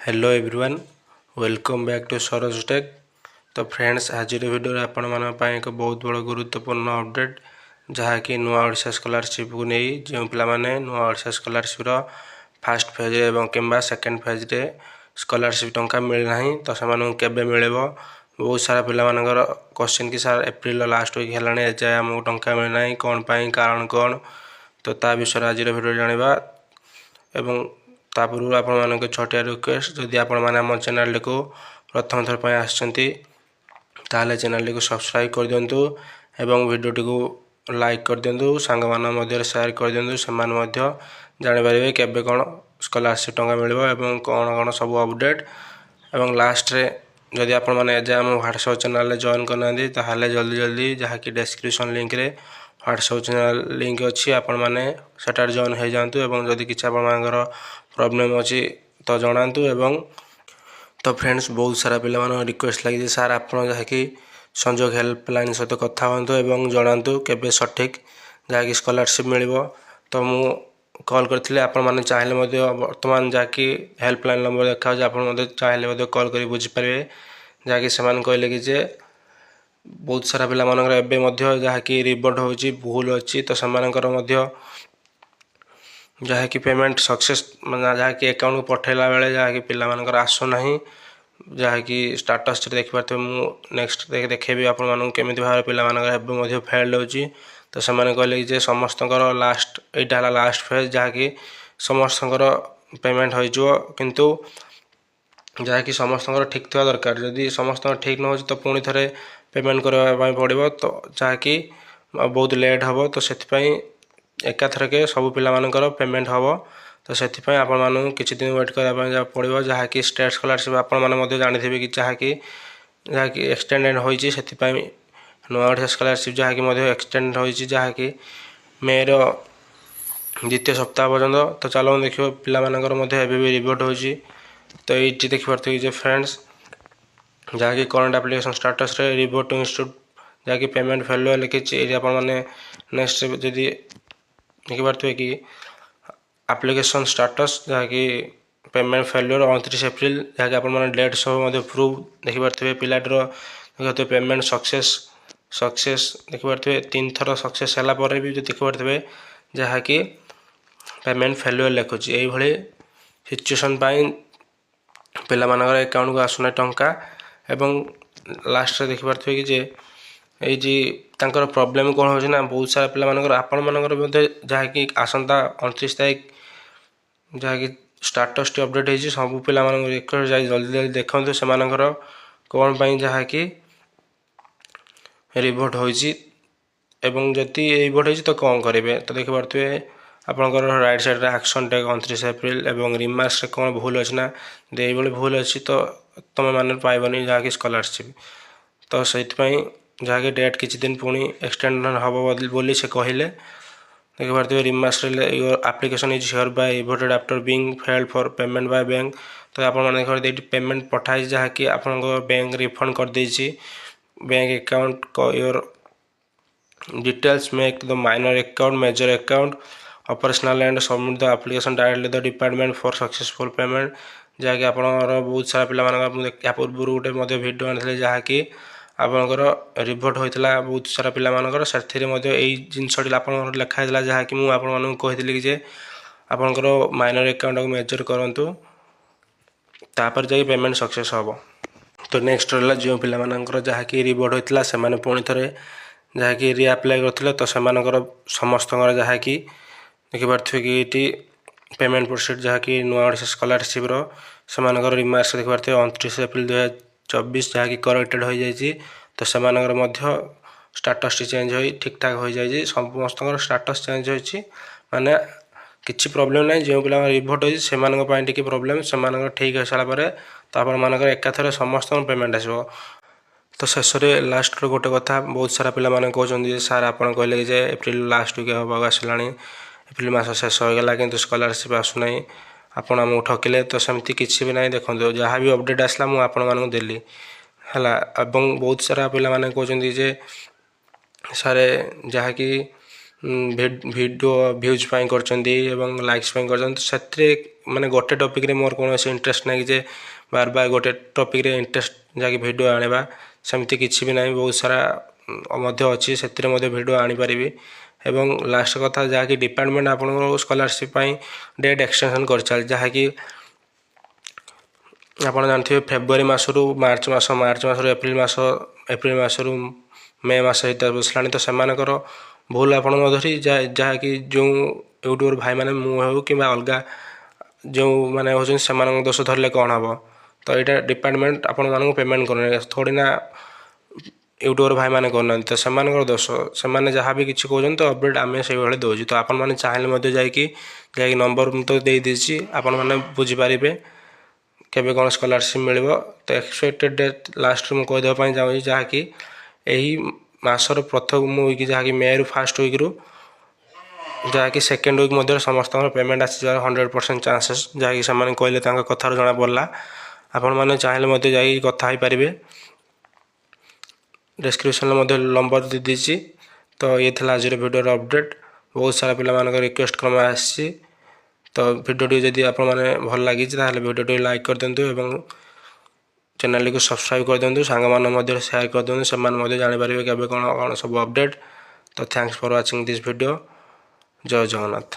Hello everyone welcome back to Saroj tech. तो friends आज video आपण मानी एक बहुत बड़ गुरुत्वपूर्ण अपडेट जहाँकि नुआ ओडिशा स्कॉलरशिप को नहीं जो पाने नुआ ओडिशा स्कॉलरशिप फास्ट फेज एवं कि सेकेंड फेज रे स्कॉलरशिप टंका मिलना तो से केबे मिल बहुत सारा पिलाମାନଙ୍କର क्वेश्चन कि सर एप्रिल लास्ट वीक है एजाए आमको टंका मिलना कौन पाई कारण कौन तो ता विषय आज वीडियो जाना एवं तापूर्व आपण छोटिया रिक्वेस्ट जदि आपण मैंने आम चैनल को प्रथम थर पर आसछंती ताले चैनल को सब्सक्राइब कर दिंतु एवं वीडियो को लाइक कर दिंतु सांग मान मध्य शेयर कर दिंतु से जानिपारे केबे कौन स्कॉलरशिप टंका मिल एवं कौन कौन सब अपडेट एवं लास्ट रे जदि आपण मैंने एजाए आम व्हाट्सएप चैनल जॉइन करना ताहले जल्दी जल्दी जहाँकि डिस्क्रिप्शन लिंक रे व्हाट्सएप चैनल लिंक अच्छी आपण मैंने सेटार जॉइन हो जातु एवं जदि किसी आपणकर प्रॉब्लम अच्छी तो जनातु एवं तो फ्रेंड्स बहुत सारा पिला रिक्वेस्ट लगी सार आप जहाँकि संजोग हेल्पलाइन सहित कथा हूँ एवं जनातु केबे सठिक जहाँकि स्कॉलरशिप मिल तो मु कॉल करते आपण चाहिए बर्तमान जहाँकि हेल्पलाइन नंबर देखा चाहिए कॉल कर बुझीपारे जहाँकि से कहले कि जे बहुत सारा पिला जहाँकि रिबोट हो भूल अच्छी तो से जहाँकि पेमेंट सक्सेस जहाँकि अकाउंट को पठेला बेले जहाँकि पिलाମାନଙ୍କର आसुना जहाँकि स्टाटस देखिपे मु नेक्स्ट देखेबी आपण केमी भाव पिलाମାନଙ୍କର फेल्ड होची तो से कहले कि समस्त लास्ट यहाँ लास्ट फेज जहाँकि समस्त पेमेंट हो किंतु जहाँकि समस्त ठीक थी दरकार जदि समस्त ठीक न हो तो पुणी थे पेमेंट करने पड़ो तो जहाँकि बहुत लेट हम तो से एकाथरके सब पिलाମାନଙ୍କର पेमेंट हम तो से आपण किसी दिन वेट करने पड़ो जहाँकि स्टेट स्कॉलरशिप आपण जानी कि जहाँकि एक्सटेंडेड होती नुआ ओडिशा स्कॉलरशिप जहाँकि एक्सटेंड होती जहाँकि मे द्वितीय सप्ताह पर्यंत तो चलो देखिए पिलाମାନଙ୍କର भी रिपोर्ट होती तो ये देखिए फ्रेंड्स जहाँकि करंट एप्लिकेशन स्टाटस रे रिपोर्ट टू इंस्टीट्यूट जहाँकि पेमेंट फेल्युअर लिखी आपने नेक्स्ट जदि देखिपे कि एप्लिकेशन स्टाटस जहाँकि पेमेंट फेल्युअर 29 एप्रिल जहाँकि आप डेट सब प्रूव देखिपे पिलाटर देखिए पेमेंट सक्सेस देखिपे 3 थर सक्सेस है भी देखिपे जहाँकि पेमेंट फेल्युअर लिखुची यही सिचुएशन पिलाମାନଙ୍କର अकाउंट को आसुना टंका एवं लास्ट देखिपे कि जे तांकर प्रॉब्लम कौन हो बहुत सारा पिलाମାନଙ୍କର आपणମାନଙ୍କର जहाँकि आसंता 29 तारीख जहाँकि स्टाटस अपडेट होती सब पिला रिक्वेस्ट जाए जल्दी जल्दी देखते से कौन पाई जहाँकि रिपोर्ट होती एवं जदि रिपोर्ट होती तो कौन करेंगे तो देखिपे आपंकर right side action take 29 April एवं रिमार्क्स कौन भूल अच्छी ना ये भूल अच्छी तो तुम मैंने पाइबनी जहाँकि स्कॉलरशिप तो से जहाँकि डेट किसी दिन पुणी एक्सटेंड हम बोली से कहले देखिए remarks your application is here bye reported after being failed for payment by bank तो आप पेमेंट पठाई जहाँकि आप बैंक रिफंड कर देछि bank account your details make the minor account major account operational and submit the application directly the department for successful payment जहाँकि आप बहुत सारा पिला पूर्व गोटे भिडियो आनी जहाँकि आपंकर रिपोर्ट होता बहुत सारा पिलाମାନଙ୍କର ସେଥିରେ यही जिनसटी आप लिखाई जहाँकि मुझे कही कि आपंकर माइनर अकाउंट को मेजर करूँ तापर जाकि पेमेंट सक्सेस हम तो नेक्स्ट रहा जो पिलाମାନଙ୍କର जहाँकि रिपोर्ट होता से पुणी थे जहाँकि रिअप्लाई करते तो से समस्त जहाँकि देखिपे कि ये पेमेंट प्रोसीड जहाँकि नुआ ओडिशा स्कॉलरशिप से रिमार्क्स देखिपे 29 एप्रिल 2024 जहाँकि करेक्टेड हो जाए तो से स्टाटस चेंज हो ठीक ठाक हो जाए समस्त स्टाटस चेंज हो माने किसी प्रोब्लेम ना जो पिला रिपोर्ट होती से प्रोब्लेम से ठीक हो सारापर तो आप एकाथर समस्त पेमेंट आसो तो शेष में लास्ट गोटे कथा बहुत सारा पिला कहते सार आप कहले कि एप्रिल लास्ट वीक हाँ आसला एप्रिल मास शेष होगा कि स्कॉलरशिप आसुना आपण आमको ठकिले तो सेमती किसी भी ना देखो जहाँ भी अपडेट आसला मुझे देली है बहुत सारा पिला कहते सारे जहाँकि ଭିଡ଼ିଓ ଭ୍ୟୁଜ୍ ପାଇଁ କରିଛନ୍ତି ଏବଂ ଲାଇକ୍ସ ପାଇଁ କରିଛନ୍ତି। ସେଥିରେ ମାନେ ଗୋଟେ ଟପିକ୍ରେ ମୋର କୌଣସି ଇଣ୍ଟରେଷ୍ଟ ନାହିଁ ଯେ ବାର ଗୋଟେ ଟପିକ୍ରେ ଇଣ୍ଟରେଷ୍ଟ ଯାହାକି ଭିଡ଼ିଓ ଆଣିବା, ସେମିତି କିଛି ବି ନାହିଁ। ବହୁତ ସାରା ମଧ୍ୟ ଅଛି, ସେଥିରେ ମଧ୍ୟ ଭିଡ଼ିଓ ଆଣିପାରିବି। ଏବଂ ଲାଷ୍ଟ କଥା, ଯାହାକି ଡିପାର୍ଟମେଣ୍ଟ ଆପଣଙ୍କର ସ୍କଲାରସିପ୍ ପାଇଁ ଡେଟ୍ ଏକ୍ସଟେନସନ୍ କରିଚାଲିଛି, ଯାହାକି ଆପଣ ଜାଣିଥିବେ ଫେବୃଆରୀ ମାସରୁ ମାର୍ଚ୍ଚ ମାସରୁ ଏପ୍ରିଲ ମାସରୁ ମେ ମାସ ହେଇତା ବସିଲାଣି। ତ ସେମାନଙ୍କର ଭୁଲ ଆପଣ ନ ଧରି ଯାହାକି ଯେଉଁ ୟୁଟ୍ୟୁବର ଭାଇମାନେ, ମୁଁ ହେଉ କିମ୍ବା ଅଲଗା ଯେଉଁମାନେ ହେଉଛନ୍ତି, ସେମାନଙ୍କ ଦୋଷ ଧରିଲେ କ'ଣ ହେବ? ତ ଏଇଟା ଡିପାର୍ଟମେଣ୍ଟ ଆପଣମାନଙ୍କୁ ପେମେଣ୍ଟ କରୁନାହିଁ, ଥୋଡ଼ି ନା ୟୁଟ୍ୟୁବର ଭାଇମାନେ କରୁନାହାନ୍ତି। ତ ସେମାନଙ୍କର ଦୋଷ, ସେମାନେ ଯାହା ବି କିଛି କହୁଛନ୍ତି ତ ଅପଡ଼େଟ୍ ଆମେ ସେଇଭଳି ଦେଉଛୁ। ତ ଆପଣମାନେ ଚାହିଁଲେ ମଧ୍ୟ ଯାଇକି ନମ୍ବର ମୁଁ ତ ଦେଇଦେଇଛି, ଆପଣମାନେ ବୁଝିପାରିବେ କେବେ କ'ଣ ସ୍କଲାରସିପ୍ ମିଳିବ। ତ ଏକ୍ସପେକ୍ଟେଡ଼ ଡେଟ୍ ଲାଷ୍ଟରେ ମୁଁ କହିଦେବା ପାଇଁ ଚାହୁଁଛି, ଯାହାକି ଏହି ମାସର ପ୍ରଥମ ୱିକ୍, ଯାହାକି ମେ'ରୁ ଫାର୍ଷ୍ଟ ୱିକ୍ରୁ ଯାହାକି ସେକେଣ୍ଡ ୱିକ୍ ମଧ୍ୟରେ ସମସ୍ତଙ୍କର ପେମେଣ୍ଟ ଆସିଯିବାର 100% ଚାନ୍ସେସ୍, ଯାହାକି ସେମାନେ କହିଲେ ତାଙ୍କ କଥାରୁ ଜଣାପଡ଼ିଲା। ଆପଣମାନେ ଚାହିଁଲେ ମଧ୍ୟ ଯାଇକି କଥା ହେଇପାରିବେ, ଡେସ୍କ୍ରିପସନ୍ରେ ମଧ୍ୟ ନମ୍ବର ଦେଇଦେଇଛି। ତ ଇଏ ଥିଲା ଆଜିର ଭିଡ଼ିଓର ଅପଡ଼େଟ୍। ବହୁତ ସାରା ପିଲାମାନଙ୍କ ରିକ୍ୱେଷ୍ଟ କ୍ରମେ ଆସିଛି। ତ ଭିଡ଼ିଓଟି ଯଦି ଆପଣମାନେ ଭଲ ଲାଗିଛି ତାହେଲେ ଭିଡ଼ିଓଟି ଲାଇକ୍ କରିଦିଅନ୍ତୁ ଏବଂ ଚ୍ୟାନେଲଟିକୁ ସବସ୍କ୍ରାଇବ୍ କରିଦିଅନ୍ତୁ। ସାଙ୍ଗମାନଙ୍କ ମଧ୍ୟରେ ସେୟାର କରିଦିଅନ୍ତୁ, ସେମାନେ ମଧ୍ୟ ଜାଣିପାରିବେ କେବେ କ'ଣ ସବୁ ଅପଡ଼େଟ୍। ତ thanks for watching this video. ଜୟ ଜଗନ୍ନାଥ।